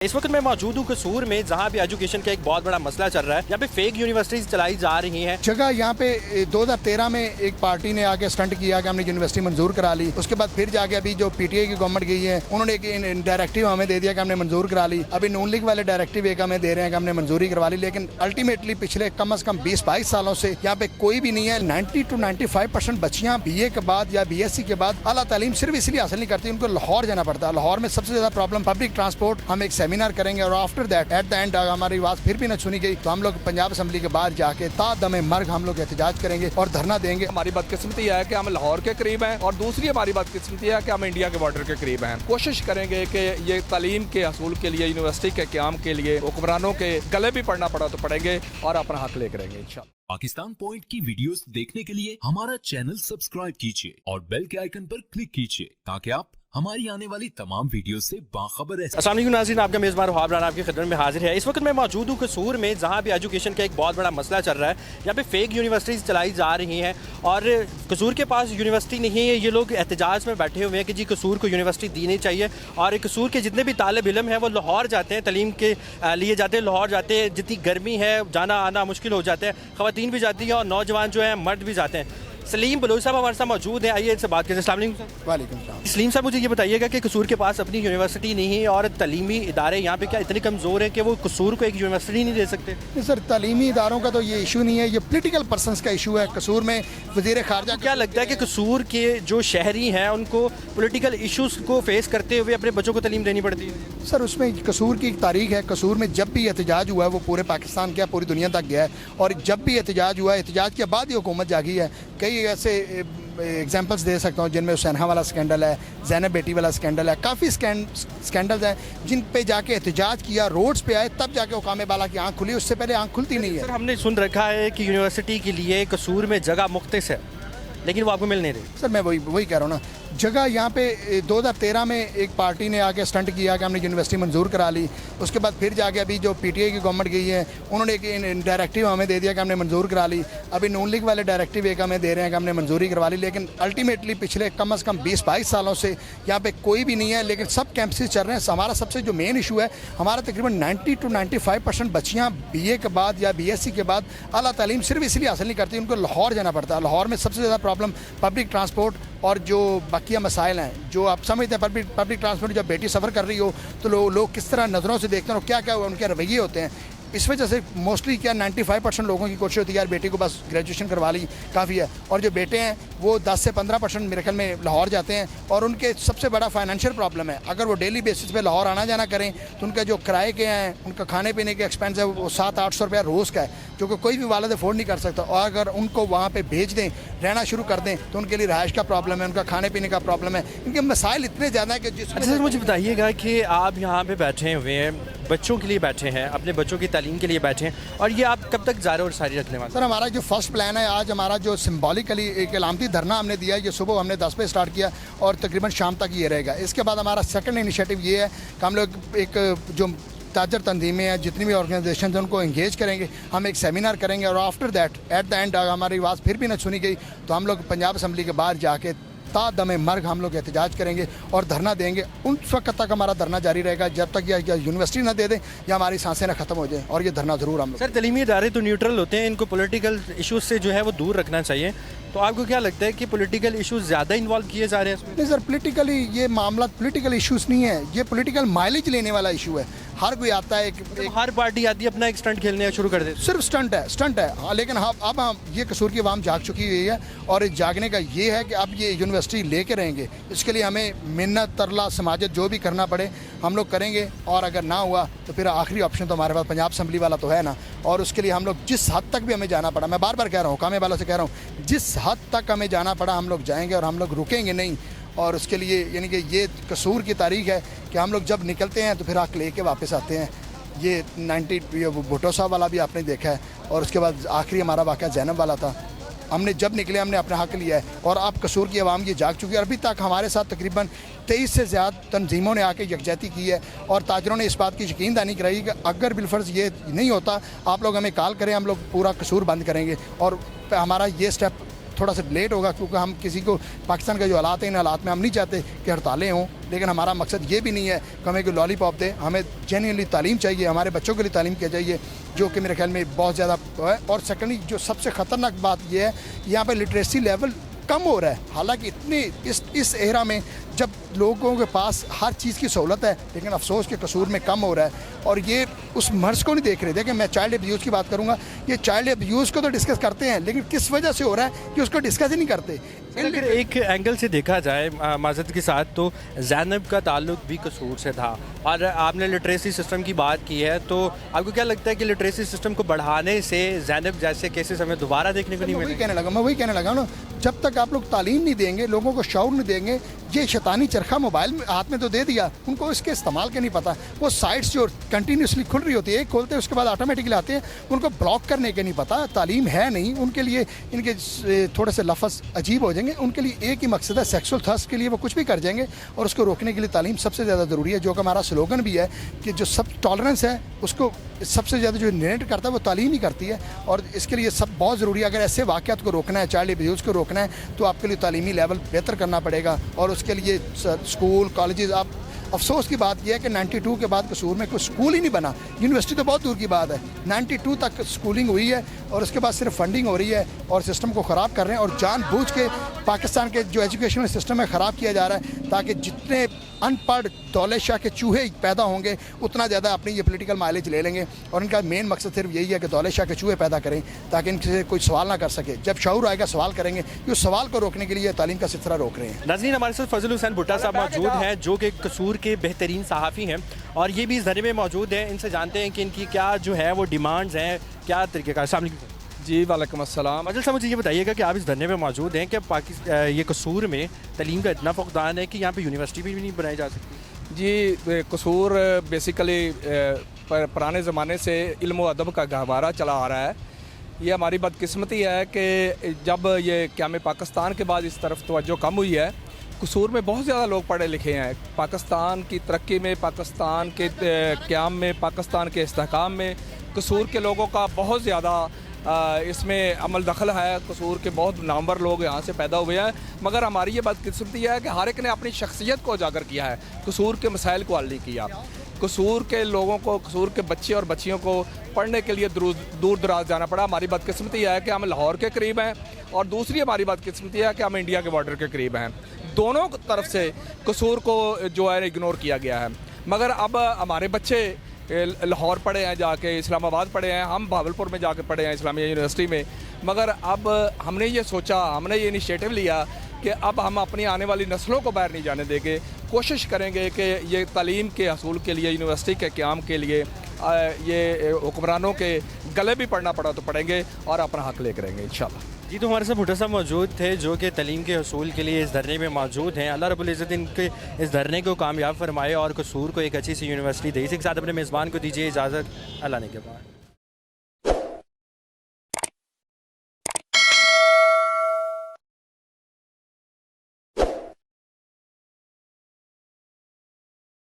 इस वक्त मैं मौजूद हूँ कसूर में, जहाँ पे एजुकेशन का एक बहुत बड़ा मसला चल रहा है। यहाँ पे फेक यूनिवर्सिटीज चलाई जा रही हैं। जगह यहाँ पे 2013 में एक पार्टी ने आके स्टंट किया कि हमने यूनिवर्सिटी मंजूर करा ली। उसके बाद फिर जाके अभी जो पीटीआई की गवर्नमेंट गई है, उन्होंने एक डायरेक्टिव हमें दे दिया कि हमने मंजूर करा ली। अभी नून लीग वाले डायरेक्टिव एक हमें दे रहे हैं कि हमने मंजूरी करवा ली, लेकिन अल्टीमेटली पिछले कम से कम 20-22 सालों से यहाँ पे कोई भी नहीं है। 90 to 95% बच्चियाँ BA के बाद या BSc के बाद आला तालीम सिर्फ इसलिए हासिल नहीं करती, उनको लाहौर जाना पड़ता है। लाहौर में सबसे ज्यादा प्रॉब्लम पब्लिक ट्रांसपोर्ट। हम एक सेमिनार करेंगे और after that at the end हमारी आवाज फिर भी न सुनी गई तो हम लोग पंजाब असेंबली के बाहर जाके तादमे मर्ग हम लोग एहतजाज करेंगे और धरना देंगे। हमारी बदकिस्मती है कि हम लाहौर के करीब हैं और दूसरी हमारी बदकिस्मती है कि हम इंडिया के बॉर्डर के करीब हैं। कोशिश करेंगे कि ये तालीम के हसूल के लिए, यूनिवर्सिटी के क़याम के लिए हुक्मरानों के गले भी पड़ना पड़ा तो पड़ेंगे और अपना हक लेकर आएंगे इंशाअल्लाह। पाकिस्तान पॉइंट की वीडियोस देखने के लिए हमारा चैनल सब्सक्राइब कीजिए और बेल के आइकन पर क्लिक कीजिए ताकि आप हमारी आने वाली तमाम वीडियो से बाखबर रहे। अस्सलाम वालेकुम नाज़रीन, आपका मेज़बान वहाब राना आपकी खिदमत में हाजिर है। इस वक्त मैं मौजूद हूँ कसूर में, जहाँ पे एजुकेशन का एक बहुत बड़ा मसला चल रहा है। यहाँ पे फेक यूनिवर्सिटीज़ चलाई जा रही हैं और कसूर के पास यूनिवर्सिटी नहीं है। ये लोग एहतजाज में बैठे हुए हैं कि जी कसूर को यूनिवर्सिटी दी नहीं चाहिए। और कसूर के जितने भी तालिब इल्म हैं वो लाहौर जाते हैं, तालीम के लिए जाते हैं, लाहौर जाते हैं। जितनी गर्मी है जाना आना मुश्किल हो जाता है। ख़वातीन भी जाती हैं और नौजवान जो हैं मर्द भी जाते हैं। सलीम बलोच साहब हमारे साथ मौजूद हैं, आइए इनसे बात करें। अस्सलाम वालेकुम सर। वालेकुम सलाम। सलीम साहब, मुझे ये बताइएगा कि कसूर के पास अपनी यूनिवर्सिटी नहीं है और तालीमी इदारे यहाँ पे क्या इतने कमज़ोर हैं कि वो कसूर को एक यूनिवर्सिटी नहीं दे सकते? नहीं सर, तालीमी इदारों का तो ये इशू नहीं है, ये पोलिटिकल पर्सनस का इशू है। कसूर में वज़ीर ख़ारजा क्या लगता है कि कसूर के जो शहरी हैं उनको पॉलिटिकल इश्यूज़ को फेस करते हुए अपने बच्चों को तालीम देनी पड़ती है? सर, उसमें कसूर की एक तारीख है। कसूर में जब भी एहतजाज हुआ है वो पूरे पाकिस्तान क्या पूरी दुनिया तक गया है और जब भी एहतजाज हुआ है, एहतजाज के बाद ही हुकूमत जागी है। कई ऐसे एग्जांपल्स दे सकता हूँ जिनमें हुसैन वाला स्कैंडल है, ज़ैनब बेटी वाला स्कैंडल है, काफ़ी स्कैंडल्स हैं जिन पे जाके एहतजाज किया, रोड्स पे आए, तब जाके हुकाम बाला की आँख खुली। उससे पहले आँख खुलती नहीं है। सर, हमने सुन रखा है कि यूनिवर्सिटी के लिए कसूर में जगह मुख्तस है लेकिन वो आपको मिल नहीं रही। सर, मैं वही कह रहा हूँ ना, जगह यहाँ पे 2013 में एक पार्टी ने आके स्टंट किया कि हमने यूनिवर्सिटी मंजूर करा ली। उसके बाद फिर जाके अभी जो पीटीआई की गवर्नमेंट गई है, उन्होंने एक डायरेक्टिव हमें दे दिया कि हमने मंजूर करा ली। अभी नून लीग वाले डायरेक्टिव एक हमें दे रहे हैं कि हमने मंजूरी करवा ली, लेकिन अल्टीमेटली पिछले कम से कम 20-22 सालों से यहाँ पे कोई भी नहीं है। लेकिन सब कैंपसेस चल रहे हैं। हमारा सबसे जो मेन इशू है, हमारा तकरीबन 90 to 95% बच्चियाँ BA के बाद या BSc के बाद आला तालीम सिर्फ इसलिए हासिल नहीं करती, उनको लाहौर जाना पड़ता है। लाहौर में सबसे ज़्यादा प्रॉब्लम पब्लिक ट्रांसपोर्ट और जो बाकिया मसाइल हैं, जो आप समझते हैं पब्लिक ट्रांसपोर्ट जब बेटी सफ़र कर रही हो तो लोग किस तरह नज़रों से देखते हैं और क्या क्या उनके रवैये होते हैं। इस वजह से मोस्टली क्या 95% लोगों की कोशिश होती है यार बेटी को बस ग्रेजुएशन करवा ली काफ़ी है। और जो बेटे हैं वो 10 से 15% मेरे ख्याल में लाहौर जाते हैं और उनके सबसे बड़ा फाइनेंशियल प्रॉब्लम है। अगर वो डेली बेसिस पे लाहौर आना जाना करें तो उनका जो किराए के हैं, उनका खाने पीने के एक्सपेंस है वो 700-800 रुपया रोज़ का है, जो कि कोई भी वालिद अफोर्ड नहीं कर सकता। और अगर उनको वहाँ पर भेज दें, रहना शुरू कर दें, तो उनके लिए रहायश का प्रॉब्लम है, उनका खाने पीने का प्रॉब्लम है। इनके मसाइल इतने ज़्यादा है कि अच्छा सर, मुझे बताइएगा कि आप यहाँ पर बैठे हुए हैं, बच्चों के लिए बैठे हैं, अपने बच्चों की तालीम के लिए बैठे हैं, और ये आप कब तक जारी और सारी रखने वाले? सर, हमारा जो फर्स्ट प्लान है, आज हमारा जो सिम्बॉलिकली एक अलामती धरना हमने दिया है, ये सुबह हमने 10 बजे स्टार्ट किया और तकरीबन शाम तक ये रहेगा। इसके बाद हमारा सेकंड इनिशिएटिव ये है कि हम लोग एक जो ताजर तंजीमें हैं, जितनी भी ऑर्गेनाइजेशन हैं, उनको इंगेज करेंगे। हम एक सेमिनार करेंगे और after that at the end हमारी आवाज़ फिर भी न सुनी गई तो हम लोग पंजाब असेंबली के बाहर जाके तादमे मर्ग हम लोग एहतजाज करेंगे और धरना देंगे। उस वक्त तक हमारा धरना जारी रहेगा जब तक या यूनिवर्सिटी ना दे दें या हमारी सांसें ना ख़त्म हो जाएं, और ये धरना ज़रूर हम लोग। सर, तालीमी इदारे तो न्यूट्रल होते हैं, इनको पॉलिटिकल इशूज़ से जो है वो दूर रखना चाहिए। तो आपको क्या लगता है कि पॉलिटिकल इशूज़ ज़्यादा इन्वॉल्व किए जा रहे हैं इसमें? नहीं सर, पोलिटिकली ये मामला पोलिटिकल इशूज़ नहीं है, ये पोलिटिकल माइलेज लेने वाला इशू है। हर कोई आता है हर पार्टी आती है अपना एक स्टंट खेलने शुरू कर देती है। सिर्फ स्टंट है हाँ, लेकिन अब ये कसूर की आवाम जाग चुकी हुई है और जागने का ये है कि अब ये यूनिवर्सिटी लेके रहेंगे। इसके लिए हमें मिन्नत तरला समाजत जो भी करना पड़े हम लोग करेंगे, और अगर ना हुआ तो फिर आखिरी ऑप्शन तो हमारे पास पंजाब असेंबली वाला तो है ना। और उसके लिए हम लोग जिस हद तक भी हमें जाना पड़ा, मैं बार बार कह रहा हूँ, कामे वालों से कह रहा हूँ, जिस हद तक हमें जाना पड़ा हम लोग जाएंगे और हम लोग रुकेंगे नहीं। और उसके लिए यानी कि ये कसूर की तारीख है कि हम लोग जब निकलते हैं तो फिर हक लेके वापस आते हैं। ये 90 भुट्टो साहब वाला भी आपने देखा है, और उसके बाद आखिरी हमारा वाक़या ज़ैनब वाला था। हमने जब निकले हमने अपना हक लिया है और अब कसूर की आवाम ये जाग चुकी है। अभी तक हमारे साथ तकरीबन 23 से ज़्यादा तंजीमों ने आके यकजहती की है और ताजरों ने इस बात की यकीन दहानी कराई कि अगर बिलफर्ज ये नहीं होता आप लोग हमें कॉल करें, हम लोग पूरा कसूर बंद करेंगे। और हमारा ये स्टेप थोड़ा सा लेट होगा, क्योंकि हम किसी को पाकिस्तान का जो हालात है इन हालात में हम नहीं चाहते कि हड़तालें हों, लेकिन हमारा मकसद ये भी नहीं है कि हमें कोई लॉलीपॉप दे, हमें जेन्युइनली तालीम चाहिए, हमारे बच्चों के लिए तालीम किया चाहिए, जो कि मेरे ख्याल में बहुत ज़्यादा है। और सेकेंडली जो सबसे ख़तरनाक बात ये है, यहाँ पर लिटरेसी लेवल कम हो रहा है। हालांकि इतने इस एरा में जब लोगों के पास हर चीज़ की सहूलत है, लेकिन अफसोस के कसूर में कम हो रहा है। और ये उस मर्ज़ को नहीं देख रहे। देखिए, मैं चाइल्ड अब्यूज़ की बात करूँगा, ये चाइल्ड अब्यूज़ को तो डिस्कस करते हैं, लेकिन किस वजह से हो रहा है कि उसको डिस्कस ही नहीं करते। अगर एक एंगल से देखा जाए माज़रत के साथ, तो ज़ैनब का ताल्लुक भी कसूर से था, और आपने लिटरेसी सिस्टम की बात की है, तो आपको क्या लगता है कि लिटरेसी सिस्टम को बढ़ाने से ज़ैनब जैसे केसेस हमें दोबारा देखने को नहीं मिलेंगे? मैं वही कहने लगा ना, जब तक आप लोग तालीम नहीं देंगे, लोगों को शऊर नहीं देंगे, ये शैतानी चरखा मोबाइल में हाथ में तो दे दिया, उनको इसके इस्तेमाल का नहीं पता। वो साइट्स जो कंटिन्यूसली खुल रही होती है, एक खोलते हैं उसके बाद ऑटोमेटिकली आते हैं, उनको ब्लॉक करने के नहीं पता, तालीम है नहीं उनके लिए। इनके थोड़े से लफ्ज़ अजीब हो जाएंगे, उनके लिए एक ही मकसद है, सेक्सुअल थर्स्ट के लिए वो कुछ भी कर जाएंगे, और उसको रोकने के लिए तालीम सबसे ज़्यादा ज़रूरी है। जो कि हमारा स्लोगन भी है कि जो सब टॉलरेंस है उसको सबसे ज़्यादा जो निर्णय करता है वो तालीम ही करती है, और इसके लिए सब बहुत ज़रूरी है। अगर ऐसे वाक़यात को रोकना है, चाइल्ड अब्यूज़ को रोकना है, तो आपके लिए तालीमी लेवल बेहतर करना पड़ेगा। और उसके लिए स्कूल कॉलेजेस, आप अफसोस की बात यह है कि 92 के बाद कसूर में कोई स्कूल ही नहीं बना, यूनिवर्सिटी तो बहुत दूर की बात है। 92 तक स्कूलिंग हुई है, और उसके बाद सिर्फ फंडिंग हो रही है, और सिस्टम को ख़राब कर रहे हैं, और जानबूझ के पाकिस्तान के जो एजुकेशनल सिस्टम है ख़राब किया जा रहा है, ताकि जितने अनपढ़ दौलत शाह के चूहे पैदा होंगे उतना ज़्यादा अपनी ये पॉलिटिकल माइलेज ले लेंगे। और इनका मेन मकसद सिर्फ यही है कि दौलत शाह के चूहे पैदा करें, ताकि इनसे कोई सवाल ना कर सके। जब शऊर आएगा सवाल करेंगे, कि उस सवाल को रोकने के लिए तालीम का सिलसिला रोक रहे हैं। नाज़रीन, हमारे साथ फजल हुसैन भुट्टा साहब मौजूद हैं, जो कि कसूर के बेहतरीन सहाफ़ी हैं, और ये भी इस धरने में मौजूद हैं। इनसे जानते हैं कि इनकी क्या जो है वो डिमांड्स हैं, क्या तरीके का। अस्सलाम वालेकुम। जी वालेकुम अस्सलाम। फजल साहब, मुझे ये बताइएगा कि आप इस धरने में मौजूद हैं कि ये कसूर में तलीम का इतना फुकदान है कि यहाँ पे यूनिवर्सिटी भी नहीं बनाई जा सकती? जी, कसूर बेसिकली पुराने ज़माने से इल्म व अदब का गहवारा चला आ रहा है। ये हमारी बदकिस्मती है कि जब ये क़याम पाकिस्तान के बाद इस तरफ तवज्जो कम हुई है। कसूर में बहुत ज़्यादा लोग पढ़े लिखे हैं, पाकिस्तान की तरक्की में, पाकिस्तान के क़याम में, पाकिस्तान के इस्तेहकाम में कसूर के लोगों का बहुत ज़्यादा इसमें अमल दखल है। कसूर के बहुत नामवर लोग यहाँ से पैदा हुए हैं, मगर हमारी ये बदकिस्मती है कि हर एक ने अपनी शख्सियत को उजागर किया है, कसूर के मसाइल को हल नहीं किया। कसूर के लोगों को, कसूर के बच्चे और बच्चियों को पढ़ने के लिए दूर दराज जाना पड़ा। हमारी बदकिस्मती है कि हम लाहौर के करीब हैं, और दूसरी हमारी बदकिस्मती है कि हम इंडिया के बॉर्डर के करीब हैं। दोनों तरफ से कसूर को जो है इग्नोर किया गया है। मगर अब हमारे बच्चे लाहौर पढ़े हैं, जाके इस्लामाबाद पढ़े हैं, हम भावलपुर में जाके पढ़े हैं इस्लामिया यूनिवर्सिटी में, मगर अब हमने ये सोचा, हमने ये इनिशिएटिव लिया कि अब हम अपनी आने वाली नस्लों को बाहर नहीं जाने देंगे। कोशिश करेंगे कि ये तालीम के हसूल के लिए, यूनिवर्सिटी के क़याम के लिए ये हुक्मरानों के गले भी पड़ना पड़ा तो पड़ेंगे, और अपना हक लेकर रहेंगे इंशाल्लाह। जी, तो हमारे साथ भुट्टा साहब मौजूद थे, जो कि तलीम के हसूल के लिए इस धरने में मौजूद हैं। अल्लाह रब्बुल इज़्ज़त इनके इस धरने को कामयाब फरमाए और कसूर को एक अच्छी सी यूनिवर्सिटी दे। इसी के साथ अपने मेज़बान को दीजिए इजाज़त। अल्लाह ने के बाद।